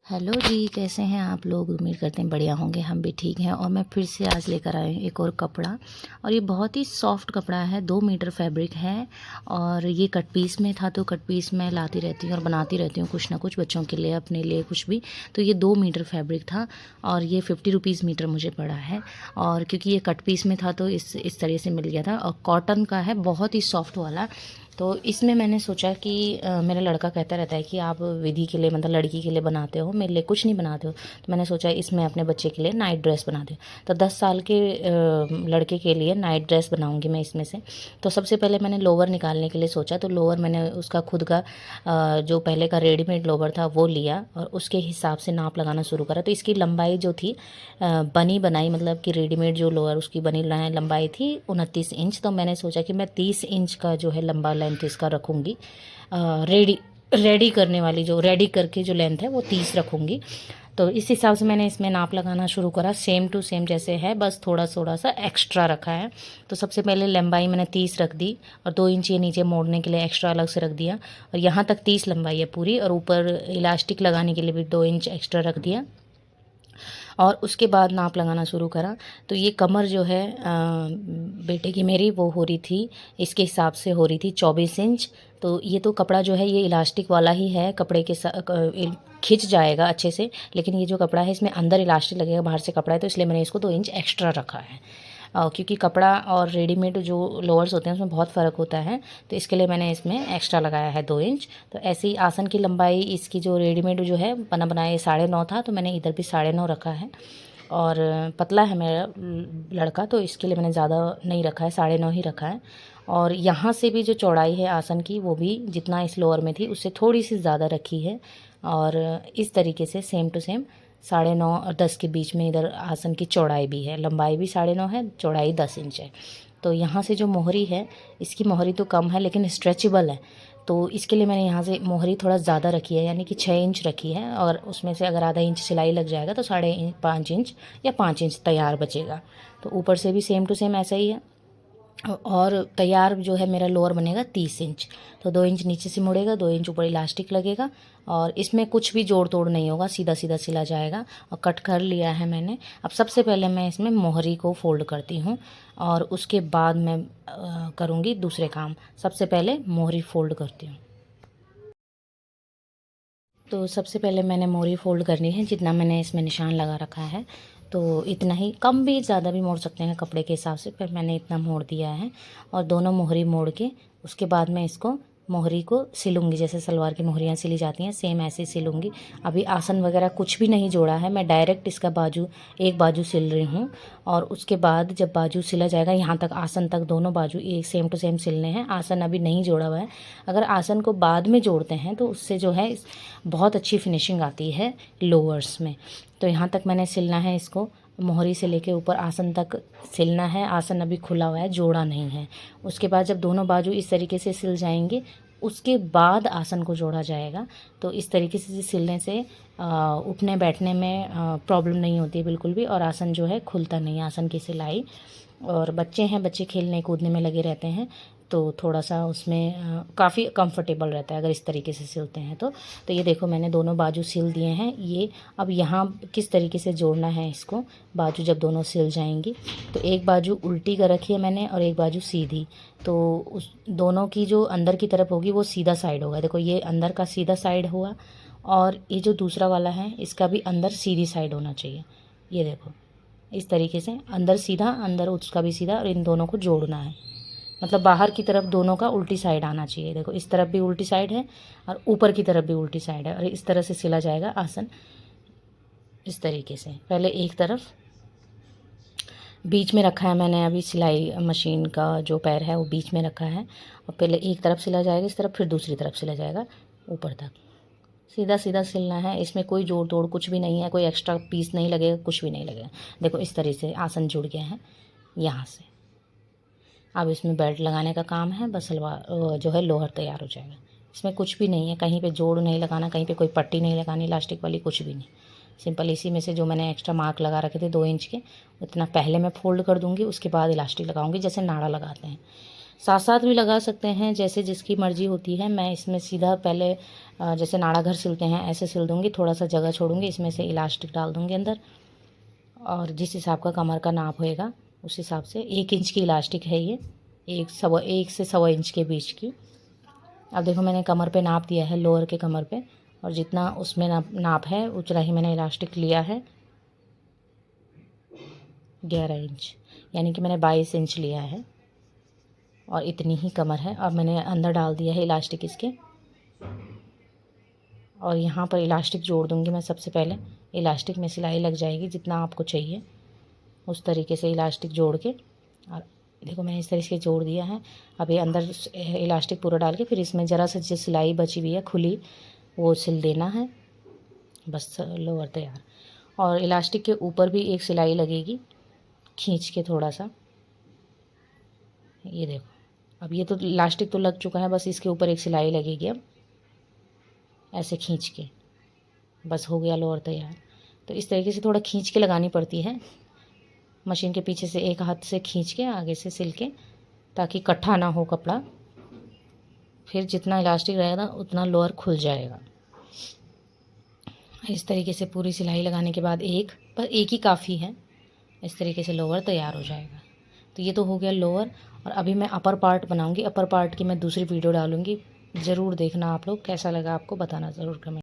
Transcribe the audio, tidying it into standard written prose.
Hello जी, कैसे हैं आप लोग। उम्मीद करते हैं बढ़िया होंगे। हम भी ठीक हैं। और मैं फिर से आज लेकर आई हूँ एक और कपड़ा। और ये बहुत ही सॉफ्ट कपड़ा है, 2 मीटर फैब्रिक है। और ये कट पीस में था, तो कट पीस मैं लाती रहती हूँ और बनाती रहती हूँ कुछ ना कुछ बच्चों के लिए, अपने लिए कुछ भी। तो ये 2 मीटर फैब्रिक था और ये 50 रुपीज़ मीटर मुझे पड़ा है। और क्योंकि ये कट पीस में था तो इस तरह से मिल गया था। और कॉटन का है, बहुत ही सॉफ्ट वाला। तो इसमें मैंने सोचा कि मेरा लड़का कहता रहता है कि आप विधि के लिए, मतलब लड़की के लिए बनाते हो, मेरे लिए कुछ नहीं बनाते हो। तो मैंने सोचा इसमें अपने बच्चे के लिए नाइट ड्रेस बना दूँ। तो 10 साल के लड़के के लिए नाइट ड्रेस बनाऊंगी मैं इसमें से। तो सबसे पहले मैंने लोवर निकालने के लिए सोचा, तो लोवर मैंने उसका खुद का जो पहले का रेडीमेड लोवर था वो लिया और उसके हिसाब से नाप लगाना शुरू करा। तो इसकी लंबाई जो थी बनी बनाई, मतलब कि रेडीमेड जो लोअर उसकी बनी लंबाई थी 29 इंच। तो मैंने सोचा कि मैं 30 इंच का जो है लंबा लेंथ इसका रखूँगी। रेडी करने वाली, जो रेडी करके जो लेंथ है वो 30 रखूँगी। तो इस हिसाब से मैंने इसमें नाप लगाना शुरू करा, सेम टू सेम जैसे है, बस थोड़ा थोड़ा सा एक्स्ट्रा रखा है। तो सबसे पहले लंबाई मैंने 30 रख दी और 2 इंच ये नीचे मोड़ने के लिए एक्स्ट्रा अलग से रख दिया। और यहाँ तक 30 लंबाई है पूरी, और ऊपर इलास्टिक लगाने के लिए भी 2 इंच एक्स्ट्रा रख दिया। और उसके बाद नाप लगाना शुरू करा। तो ये कमर जो है बेटे की मेरी, वो हो रही थी, इसके हिसाब से हो रही थी 24 इंच। तो ये तो कपड़ा जो है ये इलास्टिक वाला ही है, कपड़े के खिंच जाएगा अच्छे से। लेकिन ये जो कपड़ा है इसमें अंदर इलास्टिक लगेगा, बाहर से कपड़ा है, तो इसलिए मैंने इसको 2 इंच एक्स्ट्रा रखा है। क्योंकि कपड़ा और रेडीमेड जो लोअर्स होते हैं उसमें बहुत फ़र्क होता है, तो इसके लिए मैंने इसमें एक्स्ट्रा लगाया है 2 इंच। तो ऐसे ही आसन की लंबाई इसकी जो रेडीमेड जो है बना बनाया 9.5 था, तो मैंने इधर भी 9.5 रखा है। और पतला है मेरा लड़का, तो इसके लिए मैंने ज़्यादा नहीं रखा है, 9.5 ही रखा है। और यहाँ से भी जो चौड़ाई है आसन की, वो भी जितना इस लोअर में थी उससे थोड़ी सी ज़्यादा रखी है। और इस तरीके से सेम टू सेम 9.5 और 10 के बीच में इधर आसन की चौड़ाई भी है, लंबाई भी 9.5 है, चौड़ाई 10 इंच है। तो यहाँ से जो मोहरी है, इसकी मोहरी तो कम है लेकिन स्ट्रेचेबल है। तो इसके लिए मैंने यहाँ से मोहरी थोड़ा ज़्यादा रखी है, यानी कि 6 इंच रखी है। और उसमें से अगर आधा इंच सिलाई लग जाएगा तो 5.5 इंच या 5 इंच तैयार बचेगा। तो ऊपर से भी सेम टू सेम ऐसा ही है। और तैयार जो है मेरा लोअर बनेगा 30 इंच। तो 2 इंच नीचे से मुड़ेगा, 2 इंच ऊपर इलास्टिक लगेगा। और इसमें कुछ भी जोड़ तोड़ नहीं होगा, सीधा सीधा सिला जाएगा। और कट कर लिया है मैंने। अब सबसे पहले मैं इसमें मोहरी को फोल्ड करती हूँ और उसके बाद मैं करूँगी दूसरे काम। सबसे पहले मोहरी फोल्ड करती हूँ। तो सबसे पहले मैंने मोहरी फ़ोल्ड करनी है, जितना मैंने इसमें निशान लगा रखा है। तो इतना ही, कम भी ज़्यादा भी मोड़ सकते हैं कपड़े के हिसाब से, पर मैंने इतना मोड़ दिया है। और दोनों मोहरी मोड़ के उसके बाद मैं इसको मोहरी को सिलूँगी, जैसे सलवार की मोहरियाँ सिली जाती हैं सेम ऐसे ही सिलूँगी। अभी आसन वगैरह कुछ भी नहीं जोड़ा है, मैं डायरेक्ट इसका बाजू, एक बाजू सिल रही हूँ। और उसके बाद जब बाजू सिला जाएगा, यहाँ तक आसन तक दोनों बाजू एक सेम टू सेम सिलने हैं। आसन अभी नहीं जोड़ा हुआ है। अगर आसन को बाद में जोड़ते हैं तो उससे जो है बहुत अच्छी फिनिशिंग आती है लोअर्स में। तो यहाँ तक मैंने सिलना है इसको, मोहरी से लेके ऊपर आसन तक सिलना है। आसन अभी खुला हुआ है, जोड़ा नहीं है। उसके बाद जब दोनों बाजू इस तरीके से सिल जाएंगे, उसके बाद आसन को जोड़ा जाएगा। तो इस तरीके से सिलने से उठने बैठने में प्रॉब्लम नहीं होती है बिल्कुल भी, और आसन जो है खुलता नहीं है, आसन की सिलाई। और बच्चे हैं, बच्चे खेलने कूदने में लगे रहते हैं, तो थोड़ा सा उसमें काफ़ी कंफर्टेबल रहता है अगर इस तरीके से सिलते हैं तो ये देखो मैंने दोनों बाजू सिल दिए हैं। ये अब यहाँ किस तरीके से जोड़ना है इसको, बाजू जब दोनों सिल जाएंगी, तो एक बाजू उल्टी कर रखी है मैंने और एक बाजू सीधी। तो उस दोनों की जो अंदर की तरफ होगी वो सीधा साइड होगा। देखो ये अंदर का सीधा साइड हुआ, और ये जो दूसरा वाला है इसका भी अंदर सीधी साइड होना चाहिए। ये देखो इस तरीके से अंदर सीधा, अंदर उसका भी सीधा, और इन दोनों को जोड़ना है। मतलब बाहर की तरफ दोनों का उल्टी साइड आना चाहिए। देखो इस तरफ भी उल्टी साइड है और ऊपर की तरफ भी उल्टी साइड है, और इस तरह से सिला जाएगा आसन। इस तरीके से पहले एक तरफ बीच में रखा है मैंने, अभी सिलाई मशीन का जो पैर है वो बीच में रखा है। और पहले एक तरफ सिला जाएगा इस तरफ, फिर दूसरी तरफ सिला जाएगा ऊपर तक। सीधा सीधा सिलना है, इसमें कोई जोड़ तोड़ कुछ भी नहीं है, कोई एक्स्ट्रा पीस नहीं लगेगा, कुछ भी नहीं लगेगा। देखो इस तरह से आसन जुड़ गया है यहाँ से। अब इसमें बेल्ट लगाने का काम है, बस सलवार जो है लोअर तैयार हो जाएगा। इसमें कुछ भी नहीं है, कहीं पे जोड़ नहीं लगाना, कहीं पे कोई पट्टी नहीं लगानी इलास्टिक वाली, कुछ भी नहीं। सिंपल इसी में से जो मैंने एक्स्ट्रा मार्क लगा रखे थे 2 इंच के, उतना पहले मैं फोल्ड कर दूँगी, उसके बाद इलास्टिक लगाऊंगी जैसे नाड़ा लगाते हैं। साथ साथ भी लगा सकते हैं, जैसे जिसकी मर्ज़ी होती है। मैं इसमें सीधा पहले जैसे नाड़ा घर सिलते हैं ऐसे सिल दूँगी, थोड़ा सा जगह छोड़ूंगी, इसमें से इलास्टिक डाल दूँगी अंदर, और जिस हिसाब का कमर का नाप होएगा उस हिसाब से 1 इंच की इलास्टिक है ये, 1 से 1.25 इंच के बीच की। अब देखो मैंने कमर पे नाप दिया है, लोअर के कमर पे, और जितना उसमें नाप है उतना ही मैंने इलास्टिक लिया है, 11 इंच, यानी कि मैंने 22 इंच लिया है और इतनी ही कमर है। अब मैंने अंदर डाल दिया है इलास्टिक इसके, और यहाँ पर इलास्टिक जोड़ दूँगी मैं। सबसे पहले इलास्टिक में सिलाई लग जाएगी जितना आपको चाहिए, उस तरीके से इलास्टिक जोड़ के, और देखो मैंने इस तरीके से जोड़ दिया है। अब ये अंदर इलास्टिक पूरा डाल के फिर इसमें ज़रा सा जो सिलाई बची हुई है खुली वो सिल देना है, बस लोअर तैयार। और इलास्टिक के ऊपर भी एक सिलाई लगेगी खींच के थोड़ा सा, ये देखो। अब ये तो इलास्टिक तो लग चुका है, बस इसके ऊपर एक सिलाई लगेगी अब ऐसे खींच के, बस हो गया लोअर तैयार। तो इस तरीके से थोड़ा खींच के लगानी पड़ती है, मशीन के पीछे से एक हाथ से खींच के आगे से सिल के, ताकि इकट्ठा ना हो कपड़ा। फिर जितना इलास्टिक रहेगा उतना लोअर खुल जाएगा। इस तरीके से पूरी सिलाई लगाने के बाद बस एक ही काफ़ी है, इस तरीके से लोअर तैयार हो जाएगा। तो ये तो हो गया लोअर। और अभी मैं अपर पार्ट बनाऊंगी। अपर पार्ट की मैं दूसरी वीडियो डालूंगी, ज़रूर देखना आप लोग। कैसा लगा आपको बताना ज़रूर कमेंट।